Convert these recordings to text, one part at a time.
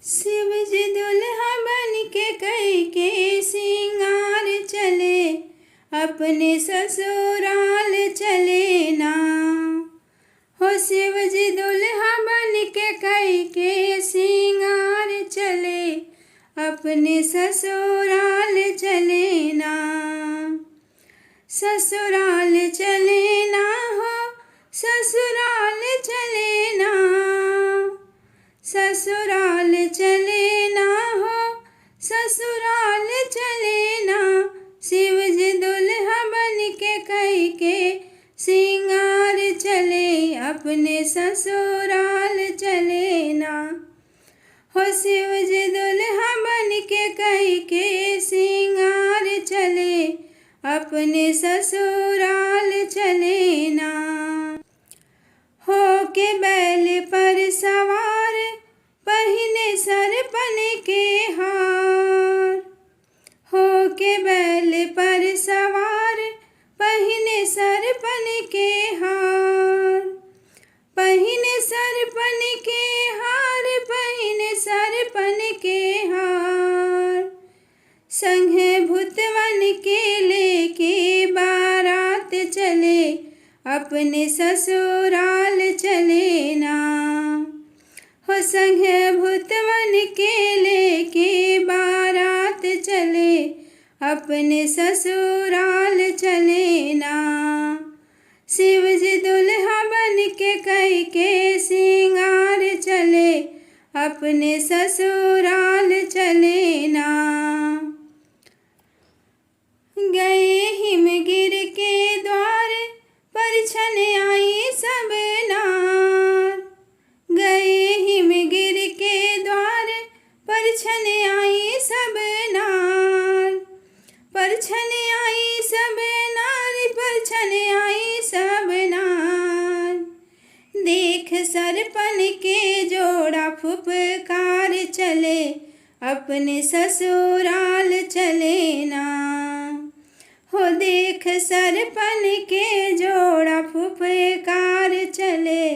शिव जी दुल्हा बन के कई के सिंगार चले, अपने ससुराल चले ना। हो शिव जी दुल्हा बन के कई के सिंगार चले, अपने ससुराल चले ना। ससुराल चले ना हो, ससुराल चले ना। ससुराल चले ना हो, ससुराल चले ना। शिव जी दुल्हा बन के कई के सिंगार चले, अपने ससुराल चले ना। हो शिव जी दुल्हा बन के कई के सिंगार चले, अपने ससुराल चले ना। हो के बैल पर सवार, पहिने सरपन के हार। हो के बैल पर सवार, पहिने सरपन के हार। पहिने सरपन के हार, पहिने सरपन के हार। संघे भूतवन के लेके बारात चले, अपने ससुराल चले ना। हो संघे भूतवन के लेके बारात चले, अपने ससुराल चले ना। शिव जी दुल्हा बन के कई के सिंगार चले, अपने ससुराल चले ना। गए हिमगिर के द्वार, परिछन आई सब नार। गए हिमगिर के द्वार, परिछन आई सब नार। परिछन आई सब नार, परिछन आई सब नार। देख सरपन के जोड़ा फुफकार चले, अपने ससुराल चले ना। हो देख सरपन के जोड़ा फुफकार चले,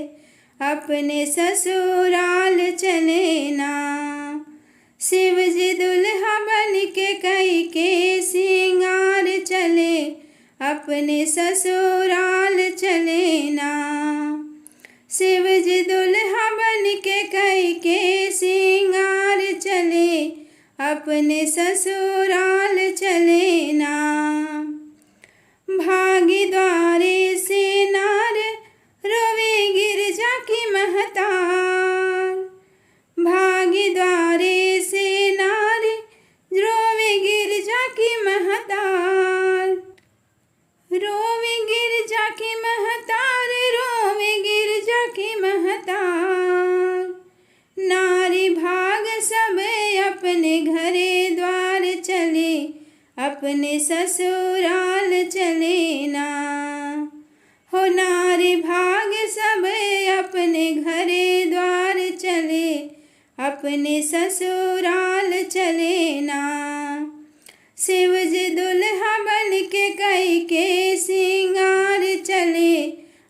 अपने ससुराल चले ना। शिव जी दुल्हा बन के कई के सिंगार चले, अपने ससुराल चले ना। शिव जी दुल्हा बन के कई के सिंगार चले, अपने ससुराल चले ना। भागी द्वारे से नार, रोवे गिरजा की महतार। भागी द्वारे से नार, रोवे गिरजा की महतार। रोवे गिरजा की महतार, रोवे गिरजा की महतार। नारी भाग सब अपने घरे द्वार चले, अपने ससुराल चले ना। हो नारी भाग सब अपने घरे द्वार चले, अपने ससुराल चले ना। शिव जी दुल्हा बन के कई के सिंगार चले,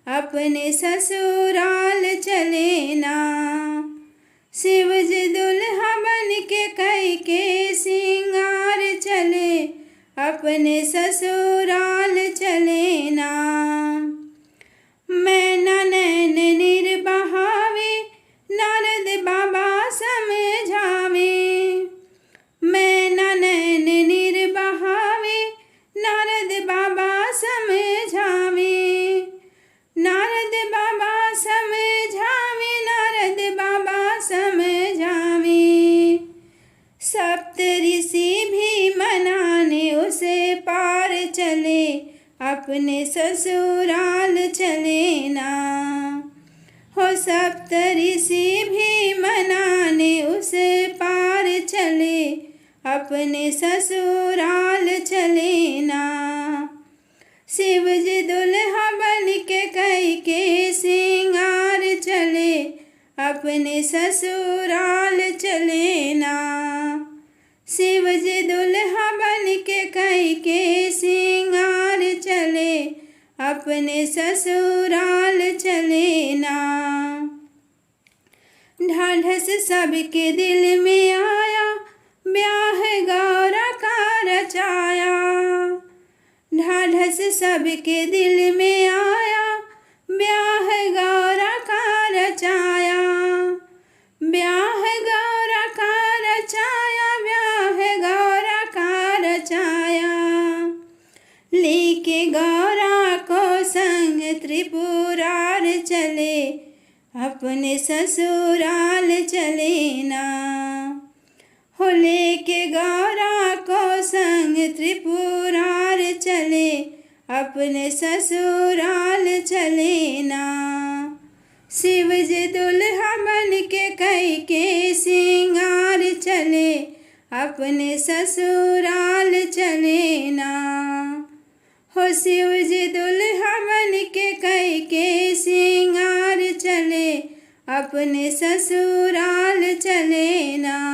अपने ससुराल चले ना। शिव जी दुल्हा बन के कई के सिंगार चले, अपने ससुराल चले ना। मैना नैन निर्बहावे, नारद बाबा समझावे। मैना नैन निर्बहावे, नारद बाबा समझावे। नारद बाबा समझावे, नारद बाबा समझावे। सप्त ऋषि भी मनाने उसे पार चले, अपने ससुराल चले ना। हो सप्त ऋषि भी मनाने उसे पार चले, अपने ससुराल चले ना। शिव जी दुल्हा बन के कई के सिंगार चले, अपने ससुराल चले ना। शिव जी दुल्हा बन के कई के सिंगार चले, अपने ससुराल चले ना। ढाढ़स सबके दिल में सबके दिल में आया, ब्याह गौरा का रचाया, ब्याह गौरा का रचाया, ब्याह गौरा का रचाया। लेके गौरा को संग त्रिपुरार चले, अपने ससुराल चले ना। हो लेके गौरा को संग त्रिपुरार चले, अपने ससुराल चले ना। शिव जी दुल्हा बन के कई के सिंगार चले, अपने ससुराल चले ना। हो शिव जी दुल्हा बन के कई के सिंगार चले, अपने ससुराल चले ना।